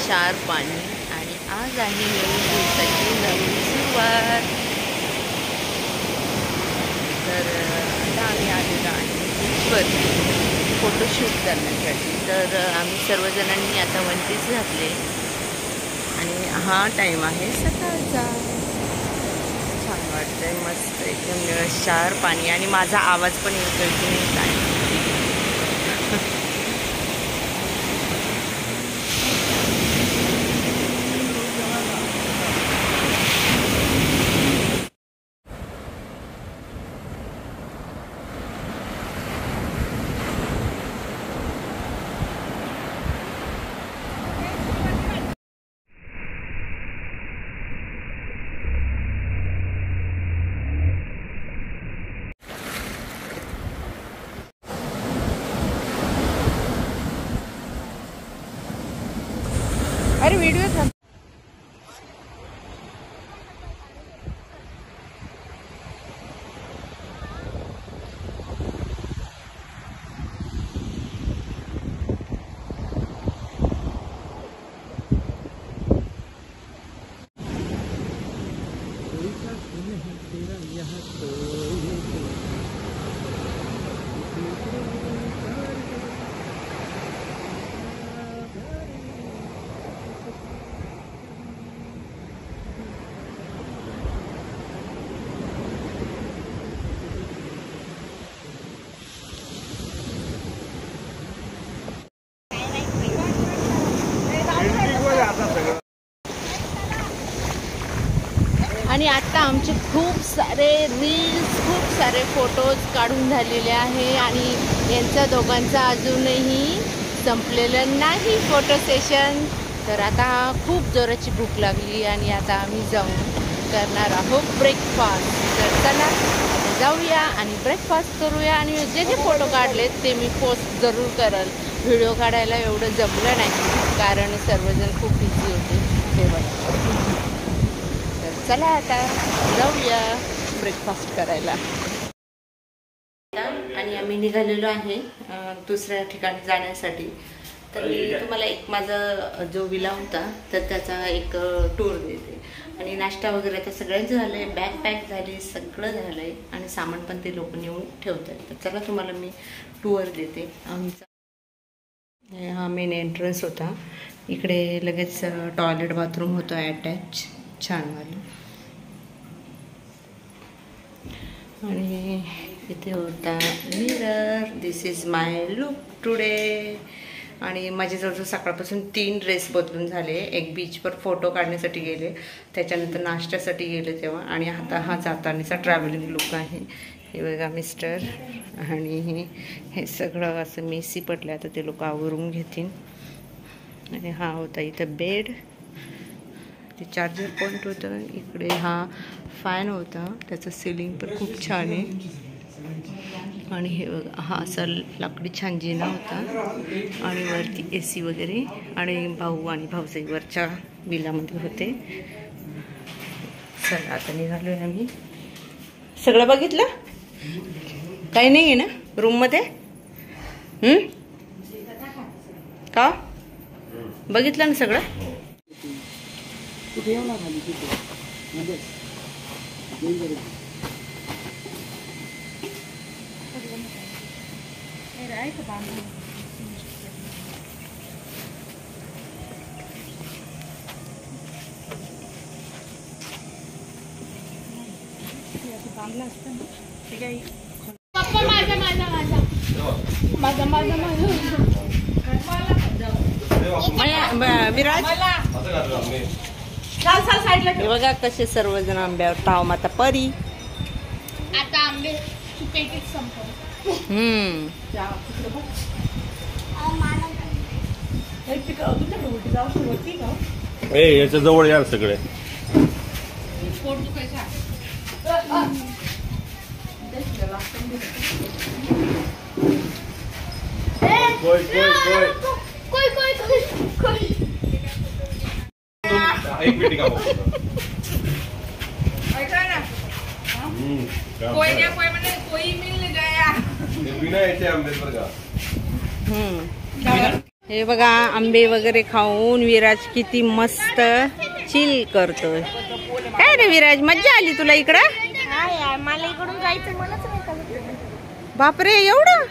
क्षार पाणी आणि आज आहे नवीन दिवसाची नवीन सुरुवात. तर आता आम्ही आलेलो आहे बीचवरती फोटोशूट करण्यासाठी. तर आम्ही सर्वजणांनी आता वनपीस घातले आणि हा टाईम आहे सकाळचा. छान वाटतंय, मस्त एकदम निळशार पाणी आणि माझा आवाज पण येतोय की नाही काय. अरे व्हिडिओ थांब. आणि आता आमचे खूप सारे रील्स, खूप सारे फोटोज काढून झालेले आहे आणि यांच्या दोघांचा अजूनही संपलेलं नाही फोटो सेशन. तर आता खूप जोराची भूक लागली आणि आता आम्ही जाऊन करणार आहोत ब्रेकफास्ट. तर चला जाऊया आणि ब्रेकफास्ट करूया. आणि जे जे फोटो काढलेत ते मी पोस्ट जरूर करेल. व्हिडिओ काढायला एवढं जमलं नाही कारण सर्वजण खूप बिझी होते तेव्हा. चला आता जाऊया ब्रेकफास्ट करायला. आणि आम्ही निघालेलो आहे दुसऱ्या ठिकाणी जाण्यासाठी. तर मी तुम्हाला एक माझा जो विला होता तर त्याचा एक टूर देते. आणि नाश्ता वगैरे तर सगळंच झालं आहे, बॅग पॅक झाली, सगळं झालं आहे आणि सामान पण ते लोक नेऊन ठेवत आहेत. तर चला तुम्हाला मी टूर देते आमचा. हा मेन एंट्रन्स होता. इकडे लगेच टॉयलेट बाथरूम होतं अटॅच, छानवालं. आणि इथे होता mirror. This is my look today. आणि माझे जवळजवळ सकाळपासून 3 ड्रेस बदलून झाले. एक बीचवर फोटो काढण्यासाठी गेले, त्याच्यानंतर नाश्त्यासाठी गेले तेव्हा, आणि आता हा जातानाचा ट्रॅव्हलिंग लुक आहे. हे बघा मिस्टर. आणि हे सगळं असं मेसी पडलं, आता ते लोक आवरून घेतील. आणि हा होता इथं बेड, ते चार्जर पॉईंट होतं. इकडे हा फॅन होता, त्याचं सिलिंग पण खूप छान आहे. आणि हे हा असा लाकडी छान जिना होता आणि वरती AC वगैरे. आणि भाऊ आणि भाऊसाई वरच्या विलामध्ये होते. चला आता निघालो आहे आम्ही. सगळं बघितलं, काही नाही आहे ना रूममध्ये? का बघितलं ना सगळं? विराज बघा कसे सर्वजण आंब्यावर. ताव माता परी. आता आंबे पेटीत संपव. याच्या जवळ यार सगळे. पोट दुखायचं. एक पेटी का कोई ना कोई मैंने कोई मिल गया. बिना याचे आंबे बरं का. हे बघा आंबे वगैरे खाऊन विराज किती मस्त चिल करतोय. काय रे विराज, मज्जा आली तुला इकडं? मला इकडून जायचं मलाच नाही. बापरे एवढं,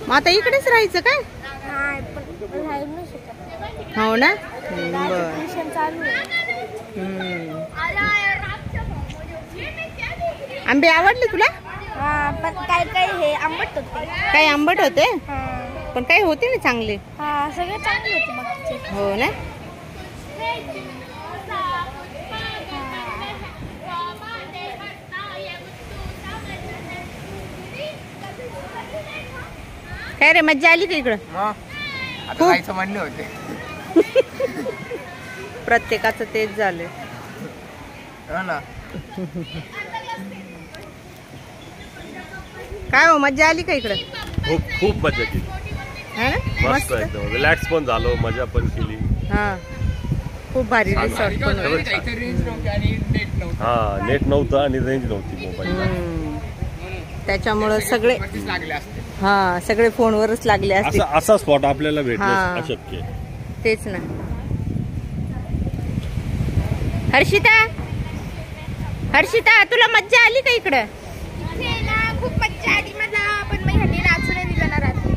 मग आता इकडेच राहायचं काय? हो ना. आंबे आवडले तुला? पण काय काय हे आंबट होते. काही आंबट होते पण काही होते ना चांगले. सगळे चांगले होते बाकीचे. हो ना. काय रे मज्जा आली का इकडं? आता जायचं म्हणणे होते. प्रत्येकाचं तेच झालं. हो ना. काय हो मज्जा आली का इकडं? खूप मजा केली. है ना मस्त एकदम रिलॅक्स पण झालो, मजा पण केली. हा खूप भारी रिसॉर्ट पण होतं. हा नेट नव्हतं आणि रेंज नव्हती मोबाईलला. त्याच्यामुळं सगळे हा सगळे फोनवरच लागले असते. असा स्पॉट आपल्याला भेटणं हा. अशक्य आहे. तेच ना. हर्षिता, हर्षिता तुला मज्जा आली का इकडं? खूप मज्जा आली मला, पण मी ह्यांनी नाचू नाही दिलं ना रात्री.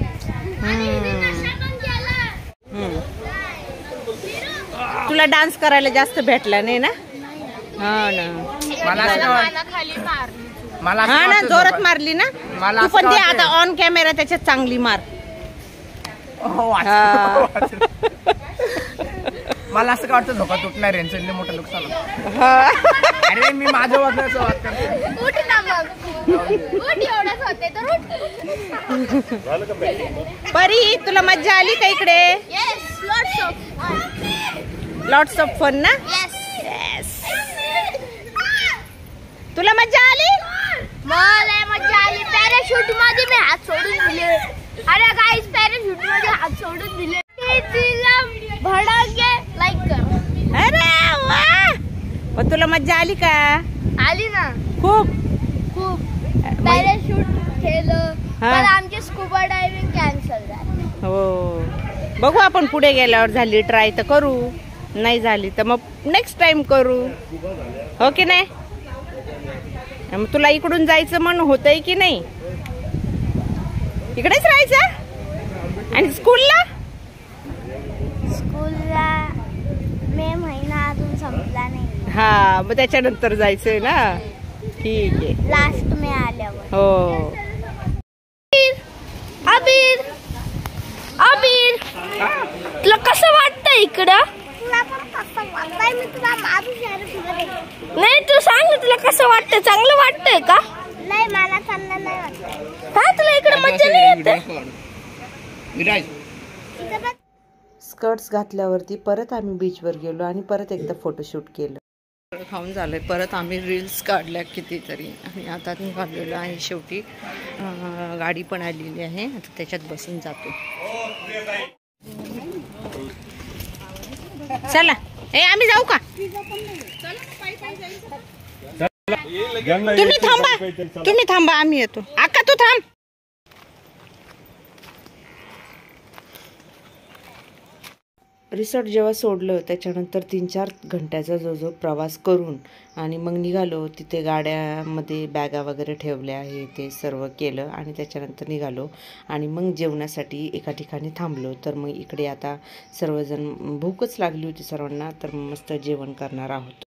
तुला डान्स करायला जास्त भेटला नाही ना? हा ना. हा ना, जोरात मारली ना तू पण. ते आता ऑन कॅमेरा त्याच्यात चांगली मार. मला असं काय वाटतं झोका तुटणार यांचं मोठं नुकसान होतं. हा. अरे मी माझं वाटण्याचं वाद करते. उठ ना मग, उठ एवढंच होते तर उठ. झालं का पॅकिंग? परी तुला मज्जा आली का इकडे? Yes, lots of lots of fun ना. येस. तुला मज्जा आली? मला मज्जा आली. पॅराशूट मध्ये मी हात सोडून दिले. अरे गाईस, पॅराशूट मध्ये हात सोडून दिले. तिला भडके लाईक कर. अरे वा. मग तुला मज्जा आली का? आली ना खूप. खूप. पॅराशूट केलं हा. पण आमची स्कुबा डायव्हिंग कॅन्सल झाली. हो बघू आपण पुढे गेल्यावर. झाली ट्राय तर करू, नाही झाली तर मग नेक्स्ट टाइम करू. हो की नाही? मग तुला इकडून जायचं म्हणून होतंय की नाही? इकडेच राहायचं. आणि स्कूलला? स्कूलला मे महिना अजून संपला नाही. हा मग त्याच्यानंतर जायचंय ना. ठीक आहे. लास्ट मे आल्यावर. हो. अबीर, अबीर तुला कसं वाटतं इकडं? तुला पण कसं वाटतंय? मी तुला मारू नाही. तू सांग ना, तुला कसं वाटतं? चांगलं वाटतंय का? नाही, मला चांगलं नाही वाटत. हा, तुला इकडे मज्जा नाही येत? स्कर्ट्स घातल्यावरती परत आम्ही बीचवर गेलो आणि परत एकदा फोटोशूट केलं. खाऊन झालंय. परत आम्ही रील्स काढल्या कितीतरी आणि आता निघालेलो आहे. शेवटी गाडी पण आलेली आहे. आता त्याच्यात बसून जातो. चला ए आम्ही जाऊ का? तुम्ही थांबा, तुम्ही थांबा, आम्ही येतो. आका तू थांब. रिसॉर्ट जेव्हा सोडलं त्याच्यानंतर 3-4 घंट्याचा जो प्रवास करून आणि मग निघालो. तिथे गाड्यामध्ये बॅगा वगैरे ठेवल्या आहे, ते सर्व केलं आणि त्याच्यानंतर निघालो. आणि मग जेवणासाठी एका ठिकाणी थांबलो. तर मग इकडे आता सर्वजण, भूकच लागली होती सर्वांना, तर मस्त जेवण करणार आहोत.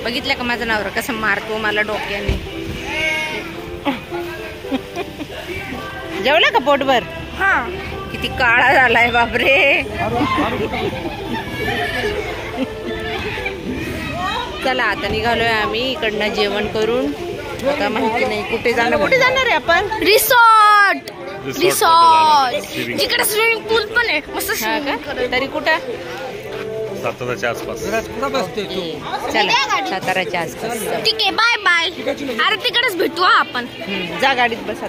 बघितलं का माझं नवरा कसं मारतो मला डोक्याने. जेवला का पोटभर? हा. किती काळा झालाय बापरे. चला आता निघालोय आम्ही इकडनं जेवण करून. आता माहिती नाही कुठे जाणार. कुठे जाणार आहे आपण? रिसॉर्ट, रिसॉर्ट जिकडे स्विमिंग पूल पण आहे मस्त. तरी कुठं? साताराच्या आसपास. चला साताराच्या आसपास. ठीक आहे, बाय बाय. अरे तिकडेच भेटू आपण. जा गाडीत बसा.